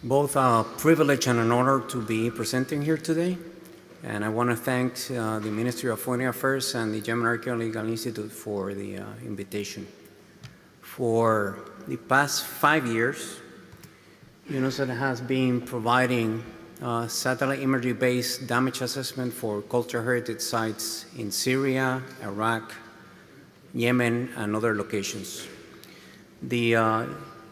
both a privilege and an honor to be presenting here today. And I want to thank the Ministry of Foreign Affairs and the German Archaeological Institute for the invitation. For the past 5 years, UNOSAT has been providing satellite imagery-based damage assessment for cultural heritage sites in Syria, Iraq, Yemen, and other locations. The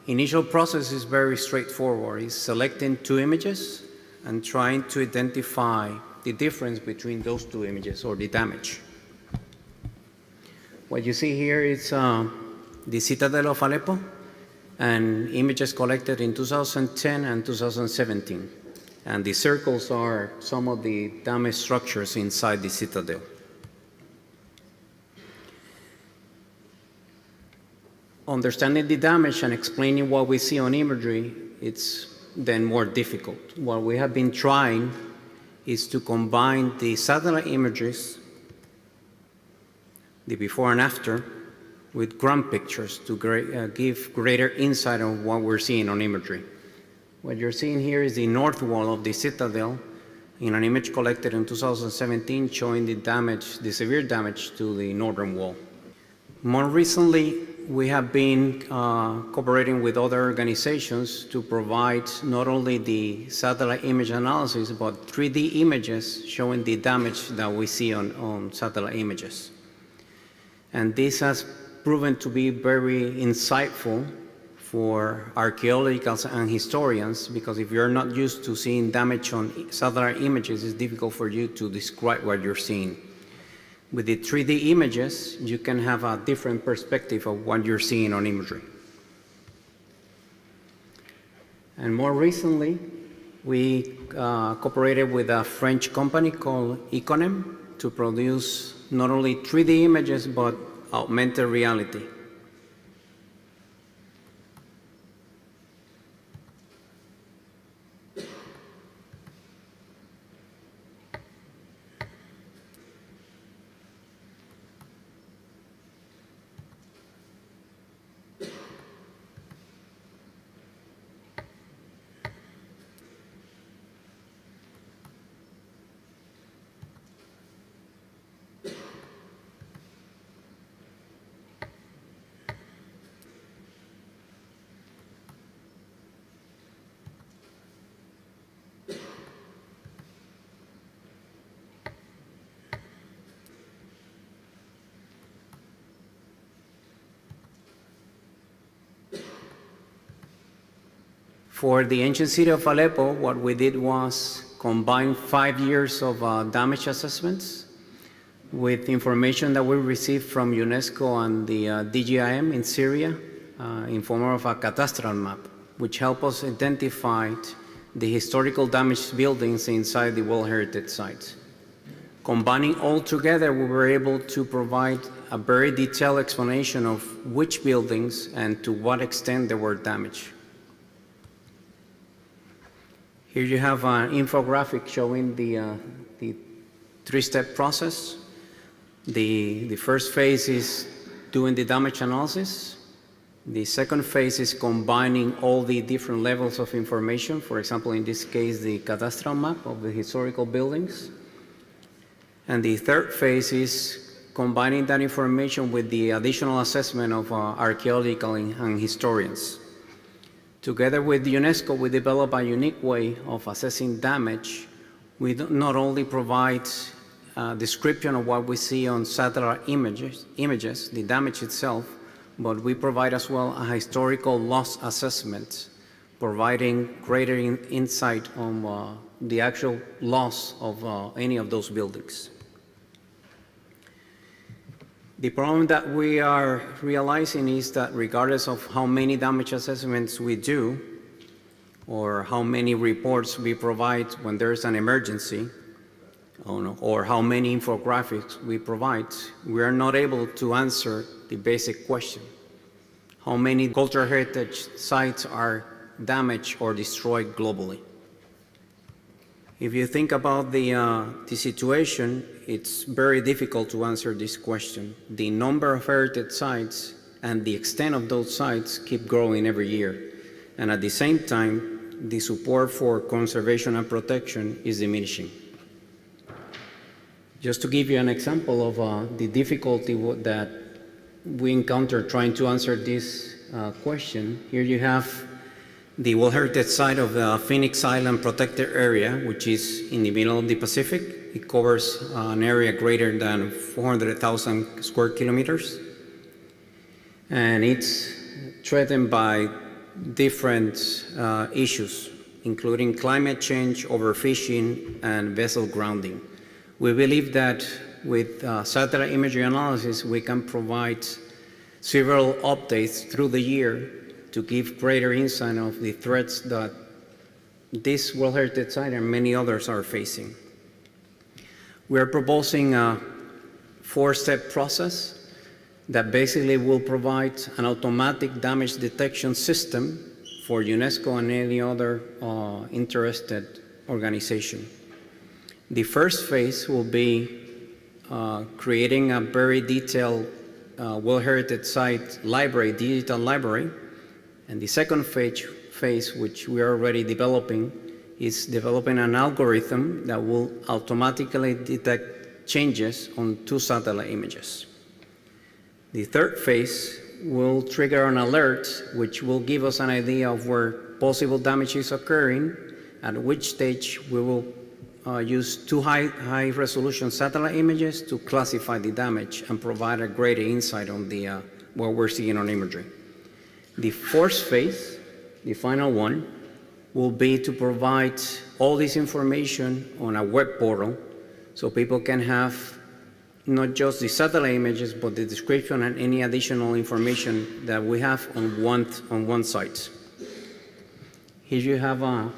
initial process is very straightforward. It's selecting 2 images and trying to identify the difference between those 2 images or the damage. What you see here is the Citadel of Aleppo and images collected in 2010 and 2017. And the circles are some of the damaged structures inside the Citadel. Understanding the damage and explaining what we see on imagery, it's then more difficult. What we have been trying is to combine the satellite images, the before and after, with ground pictures to give greater insight on what we're seeing on imagery. What you're seeing here is the north wall of the Citadel in an image collected in 2017 showing the damage, the severe damage to the northern wall. More recently, we have been cooperating with other organizations to provide not only the satellite image analysis, but 3D images showing the damage that we see on satellite images. And this has proven to be very insightful for archaeologists and historians, because if you're not used to seeing damage on satellite images, it's difficult for you to describe what you're seeing. With the 3D images, you can have a different perspective of what you're seeing on imagery. And more recently, we cooperated with a French company called Iconem to produce not only 3D images, but augmented reality. For the ancient city of Aleppo, what we did was combine 5 years of damage assessments with information that we received from UNESCO and the DGIM in Syria in form of a cadastral map, which helped us identify the historical damaged buildings inside the World Heritage Sites. Combining all together, we were able to provide a very detailed explanation of which buildings and to what extent they were damaged. Here you have an infographic showing the 3-step process. The first phase is doing the damage analysis. The second phase is combining all the different levels of information. For example, in this case, the cadastral map of the historical buildings. And the third phase is combining that information with the additional assessment of archaeological and historians. Together with UNESCO, we developed a unique way of assessing damage. We not only provide a description of what we see on satellite images, the damage itself, but we provide as well a historical loss assessment, providing greater insight on the actual loss of any of those buildings. The problem that we are realizing is that regardless of how many damage assessments we do, or how many reports we provide when there's an emergency, or how many infographics we provide, we are not able to answer the basic question: how many cultural heritage sites are damaged or destroyed globally? If you think about the situation, it's very difficult to answer this question. The number of heritage sites and the extent of those sites keep growing every year. And at the same time, the support for conservation and protection is diminishing. Just to give you an example of the difficulty that we encounter trying to answer this question, here you have the World Heritage Site of the Phoenix Island Protected Area, which is in the middle of the Pacific. It covers an area greater than 400,000 square kilometers. And it's threatened by different issues, including climate change, overfishing, and vessel grounding. We believe that with satellite imagery analysis, we can provide several updates through the year to give greater insight of the threats that this World Heritage Site and many others are facing. We are proposing a 4-step process that basically will provide an automatic damage detection system for UNESCO and any other interested organization. The first phase will be creating a very detailed World Heritage Site library, digital library. And the second phase, which we are already developing, is developing an algorithm that will automatically detect changes on 2 satellite images. The third phase will trigger an alert, which will give us an idea of where possible damage is occurring, at which stage we will use 2 high-resolution satellite images to classify the damage and provide a greater insight on what we're seeing on imagery. The fourth phase, the final one, will be to provide all this information on a web portal so people can have not just the satellite images, but the description and any additional information that we have on one site. Here you have a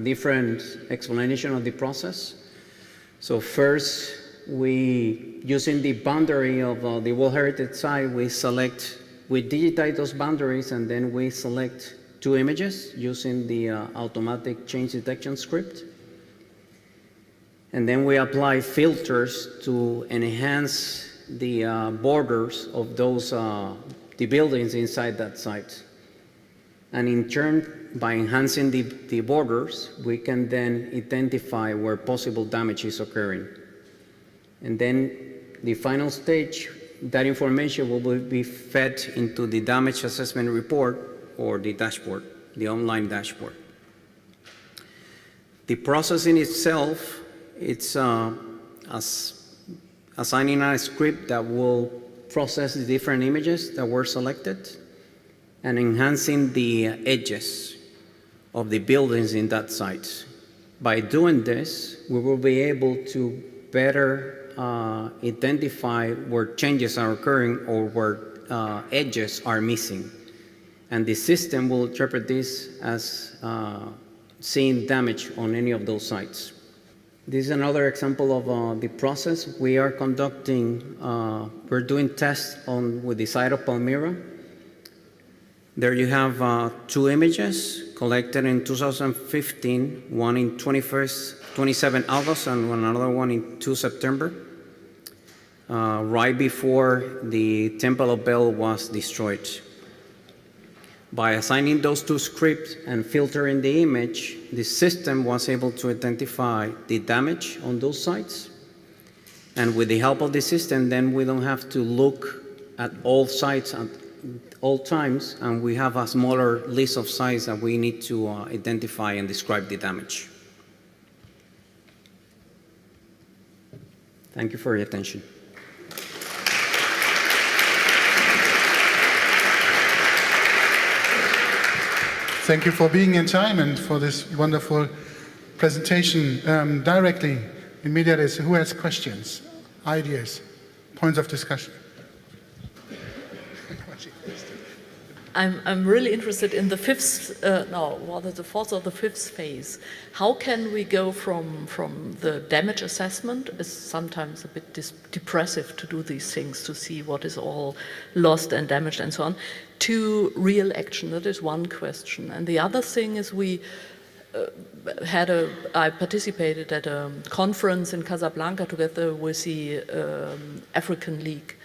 different explanation of the process. So first, using the boundary of the World Heritage Site, we digitize those boundaries, and then we select 2 images using the automatic change detection script. And then we apply filters to enhance the borders of the buildings inside that site. And in turn, by enhancing the borders, we can then identify where possible damage is occurring. And then the final stage, that information will be fed into the damage assessment report or the dashboard, the online dashboard. The process in itself, it's assigning a script that will process the different images that were selected and enhancing the edges of the buildings in that site. By doing this, we will be able to better identify where changes are occurring or where edges are missing. And the system will interpret this as seeing damage on any of those sites. This is another example of the process. We are conducting, we're doing tests with the site of Palmyra. There you have 2 images collected in 2015, one in 27 August and another one in 2 September, right before the Temple of Bel was destroyed. By assigning those 2 scripts and filtering the image, the system was able to identify the damage on those sites. And with the help of the system, then we don't have to look at all sites at all times, and we have a smaller list of sites that we need to identify and describe the damage. Thank you for your attention. Thank you for being in time and for this wonderful presentation. Directly, in media res, who has questions, ideas, points of discussion? I'm really interested in the the 4th or the 5th phase. How can we go from the damage assessment? It's sometimes a bit depressive to do these things, to see what is all lost and damaged and so on, to real action. That is one question. And the other thing is I participated at a conference in Casablanca together with the African League.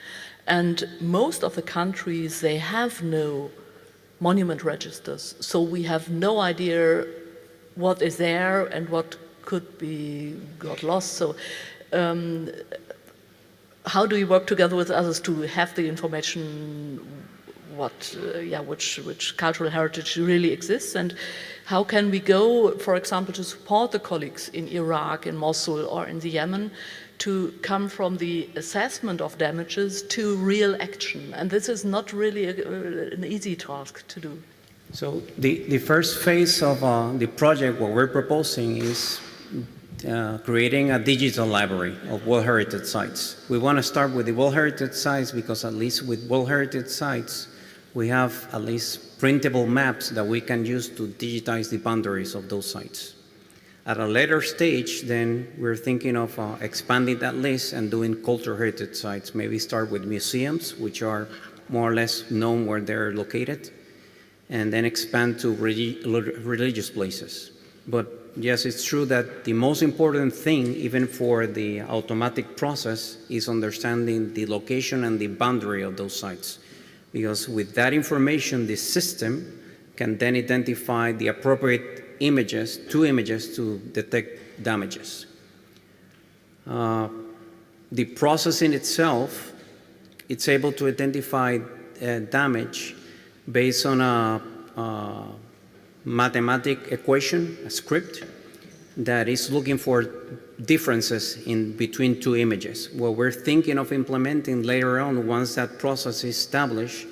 And most of the countries, they have no monument registers. So we have no idea what is there and what could be got lost. So how do you work together with others to have the information which cultural heritage really exists, and how can we go, for example, to support the colleagues in Iraq, in Mosul, or in the Yemen to come from the assessment of damages to real action? And this is not really an easy task to do. So the first phase of the project, what we're proposing is creating a digital library of World Heritage Sites. We want to start with the World Heritage Sites because at least with World Heritage Sites, we have at least printable maps that we can use to digitize the boundaries of those sites. At a later stage, then, we're thinking of expanding that list and doing cultural heritage sites. Maybe start with museums, which are more or less known where they're located, and then expand to religious places. But yes, it's true that the most important thing, even for the automatic process, is understanding the location and the boundary of those sites. Because with that information, the system can then identify the appropriate images to detect damages. The process in itself, it's able to identify damage based on a mathematic equation, a script, that is looking for differences in between two images. What we're thinking of implementing later on, once that process is established,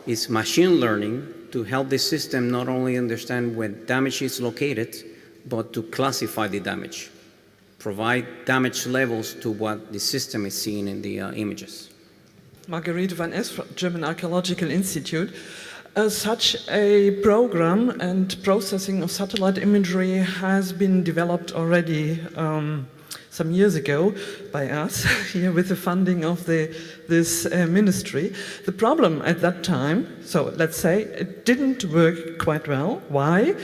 is machine learning to help the system not only understand where damage is located, but to classify the damage, provide damage levels to what the system is seeing in the images. Margarete van Es from German Archaeological Institute. Such a program and processing of satellite imagery has been developed already some years ago by us here with the funding of this ministry. The problem at that time, so let's say, it didn't work quite well. Why?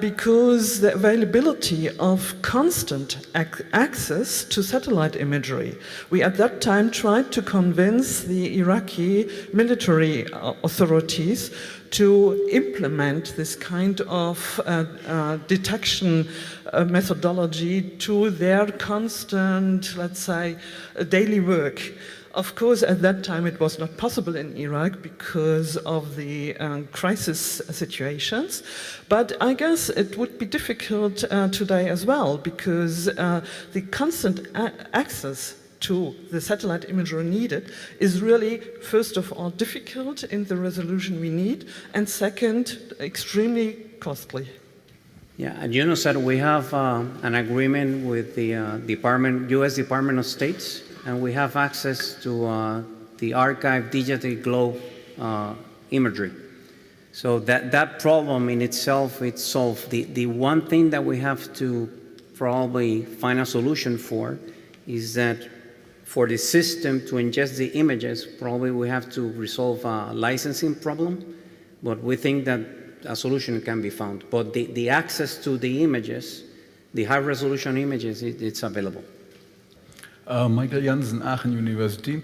Because the availability of constant access to satellite imagery. We at that time tried to convince the Iraqi military authorities to implement this kind of detection methodology to their constant, let's say, daily work. Of course, at that time it was not possible in Iraq because of the crisis situations, but I guess it would be difficult today as well, because the constant access to the satellite imagery needed is really, first of all, difficult in the resolution we need, and second, extremely costly. Yeah, at UNOSAT we have an agreement with the U.S. Department of State, and we have access to the archive digital globe imagery. So that problem in itself, it's solved. The one thing that we have to probably find a solution for is that for the system to ingest the images, probably we have to resolve a licensing problem, but we think that a solution can be found. But the access to the images, the high-resolution images, it's available. Michael Jansen, Aachen University.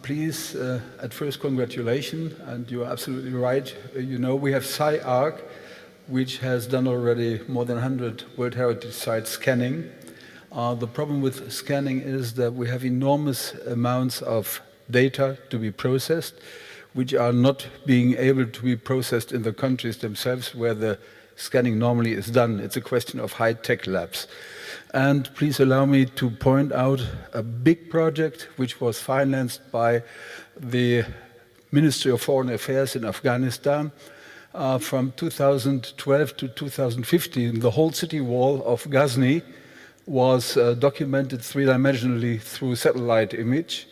Please, at first, congratulations, and you are absolutely right. You know, we have SciArc, which has done already more than 100 World Heritage Site scanning. The problem with scanning is that we have enormous amounts of data to be processed, which are not being able to be processed in the countries themselves where the scanning normally is done. It's a question of high-tech labs. And please allow me to point out a big project which was financed by the Ministry of Foreign Affairs in Afghanistan. From 2012 to 2015, the whole city wall of Ghazni was documented three-dimensionally through satellite image.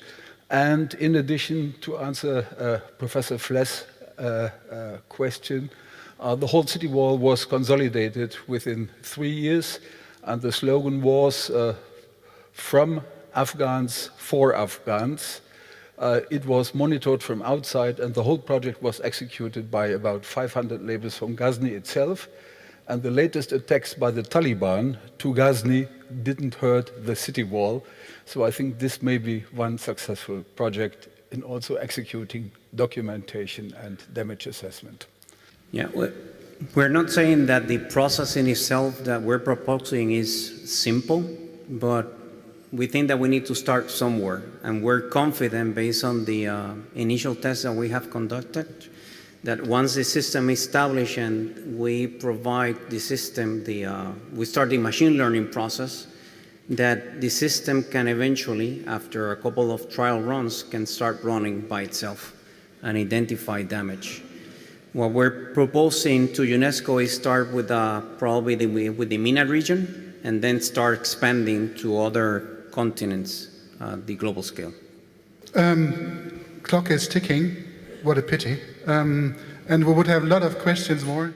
And in addition, to answer Professor Fless' question, the whole city wall was consolidated within 3 years, and the slogan was from Afghans for Afghans. It was monitored from outside, and the whole project was executed by about 500 laborers from Ghazni itself. And the latest attacks by the Taliban to Ghazni didn't hurt the city wall. So I think this may be one successful project in also executing documentation and damage assessment. Yeah, We're not saying that the process in itself that we're proposing is simple, but we think that we need to start somewhere, and we're confident based on the initial tests that we have conducted that once the system is established and we provide the system, we start the machine learning process, that the system can eventually, after a couple of trial runs, can start running by itself and identify damage. What we're proposing to UNESCO is start with probably with the MENA region and then start expanding to other continents, the global scale. Clock is ticking. What a pity. And we would have a lot of questions more.